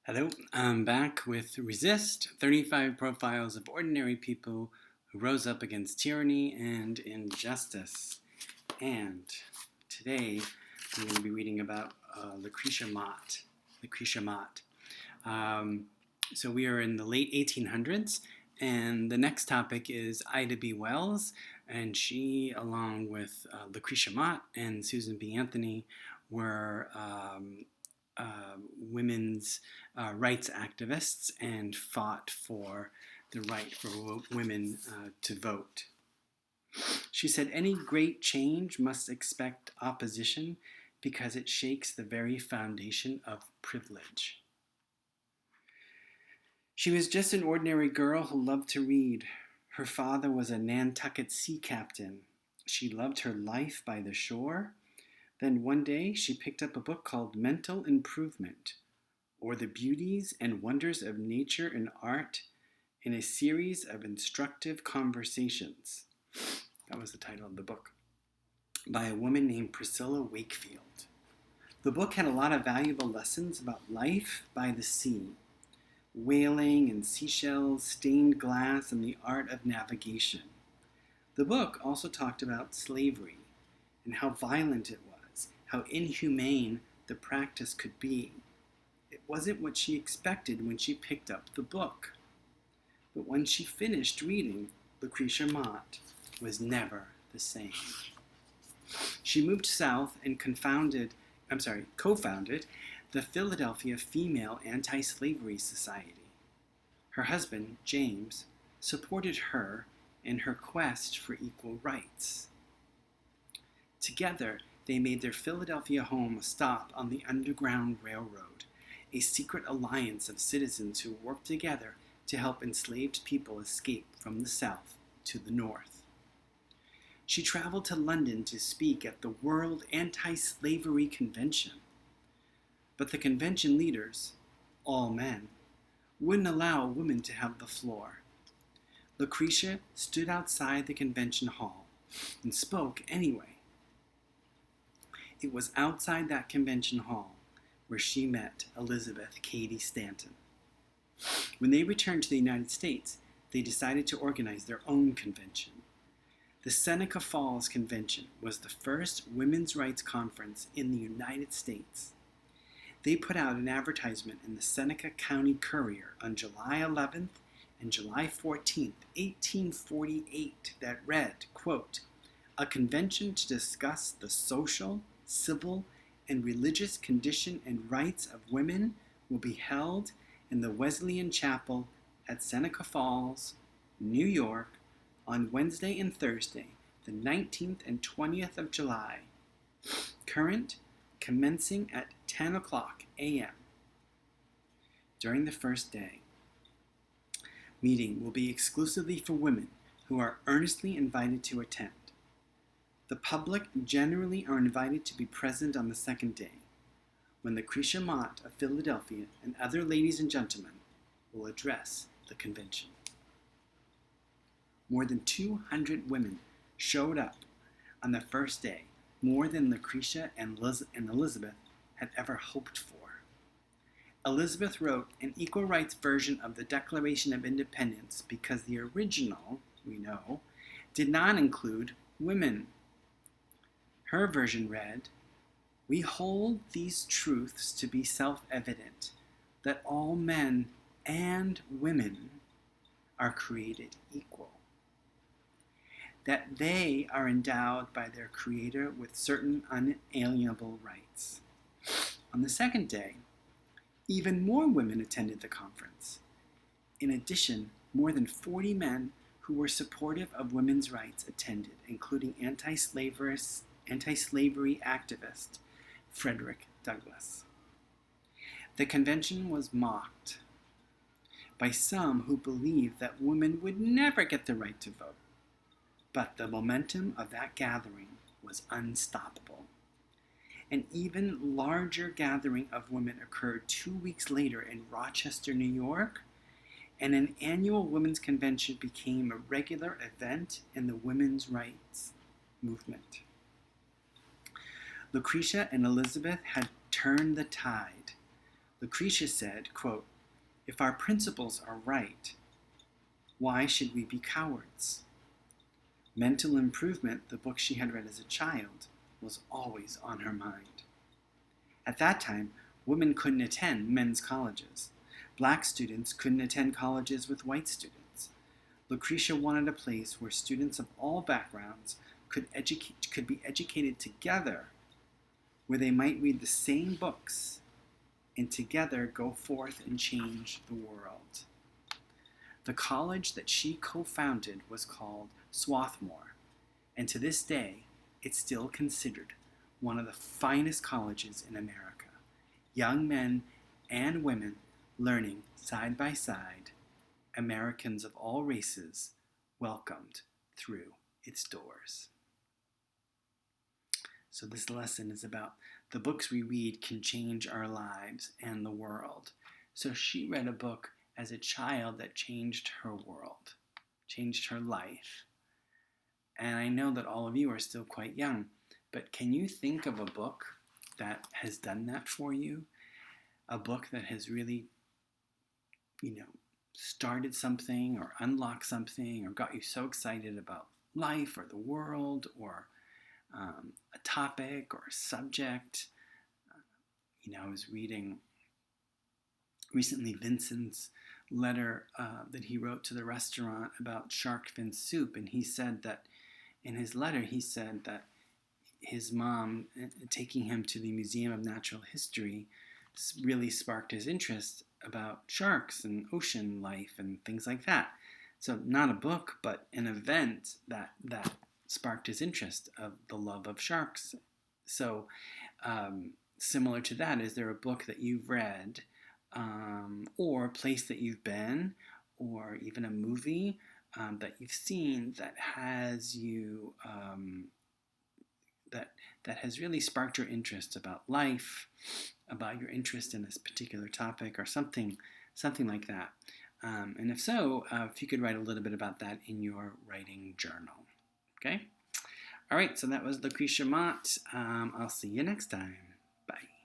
Hello, I'm back with Resist 35 Profiles of Ordinary People Who Rose Up Against Tyranny and Injustice. And today I'm going to be reading about Lucretia Mott. Lucretia Mott. So we are in the late 1800s, and the next topic is Ida B. Wells, and she, along with Lucretia Mott and Susan B. Anthony, were women's rights activists and fought for the right for women to vote. She said, "Any great change must expect opposition because it shakes the very foundation of privilege." She was just an ordinary girl who loved to read. Her father was a Nantucket sea captain. She loved her life by the shore. Then one day she picked up a book called Mental Improvement, or the Beauties and Wonders of Nature and Art in a Series of Instructive Conversations. That was the title of the book, by a woman named Priscilla Wakefield. The book had a lot of valuable lessons about life by the sea, whaling and seashells, stained glass, and the art of navigation. The book also talked about slavery and how violent it was, how inhumane the practice could be. It wasn't what she expected when she picked up the book. But when she finished reading, Lucretia Mott was never the same. She moved south and co-founded the Philadelphia Female Anti-Slavery Society. Her husband, James, supported her in her quest for equal rights. Together, they made their Philadelphia home a stop on the Underground Railroad, a secret alliance of citizens who worked together to help enslaved people escape from the South to the North. She traveled to London to speak at the World Anti-Slavery Convention. But the convention leaders, all men, wouldn't allow women to have the floor. Lucretia stood outside the convention hall and spoke anyway. It was outside that convention hall where she met Elizabeth Cady Stanton. When they returned to the United States, they decided to organize their own convention. The Seneca Falls Convention was the first women's rights conference in the United States. They put out an advertisement in the Seneca County Courier on July 11th and July 14th, 1848, that read, quote, "A convention to discuss the social, civil, and religious condition and rights of women will be held in the Wesleyan Chapel at Seneca Falls, New York, on Wednesday and Thursday, the 19th and 20th of July. Current, commencing at 10 o'clock a.m. During the first day, meeting will be exclusively for women who are earnestly invited to attend. The public generally are invited to be present on the second day, when Lucretia Mott of Philadelphia and other ladies and gentlemen will address the convention." More than 200 women showed up on the first day, more than Lucretia and Elizabeth had ever hoped for. Elizabeth wrote an equal rights version of the Declaration of Independence because the original, we know, did not include women. Her version read, "We hold these truths to be self-evident, that all men and women are created equal, that they are endowed by their Creator with certain unalienable rights." On the second day, even more women attended the conference. In addition, more than 40 men who were supportive of women's rights attended, including anti-slavery activist Frederick Douglass. The convention was mocked by some who believed that women would never get the right to vote. But the momentum of that gathering was unstoppable. An even larger gathering of women occurred 2 weeks later in Rochester, New York, and an annual women's convention became a regular event in the women's rights movement. Lucretia and Elizabeth had turned the tide. Lucretia said, quote, "If our principles are right, why should we be cowards?" Mental Improvement, the book she had read as a child, was always on her mind. At that time, women couldn't attend men's colleges. Black students couldn't attend colleges with white students. Lucretia wanted a place where students of all backgrounds could be educated together, where they might read the same books and together go forth and change the world. The college that she co-founded was called Swarthmore, and to this day, it's still considered one of the finest colleges in America. Young men and women learning side by side, Americans of all races welcomed through its doors. So this lesson is about the books we read can change our lives and the world. So she read a book as a child that changed her world, changed her life. And I know that all of you are still quite young, but can you think of a book that has done that for you? A book that has really, started something or unlocked something or got you so excited about life or the world or a topic or a subject. I was reading recently Vincent's letter that he wrote to the restaurant about shark fin soup, and he said that in his letter he said that his mom taking him to the Museum of Natural History really sparked his interest about sharks and ocean life and things like that. So not a book, but an event that sparked his interest of the love of sharks. So similar to that, is there a book that you've read or a place that you've been or even a movie that you've seen that has you that has really sparked your interest about life, about your interest in this particular topic or something like that? And if so, if you could write a little bit about that in your writing journal. Okay? All right, so that was Lucretia Mott. I'll see you next time. Bye.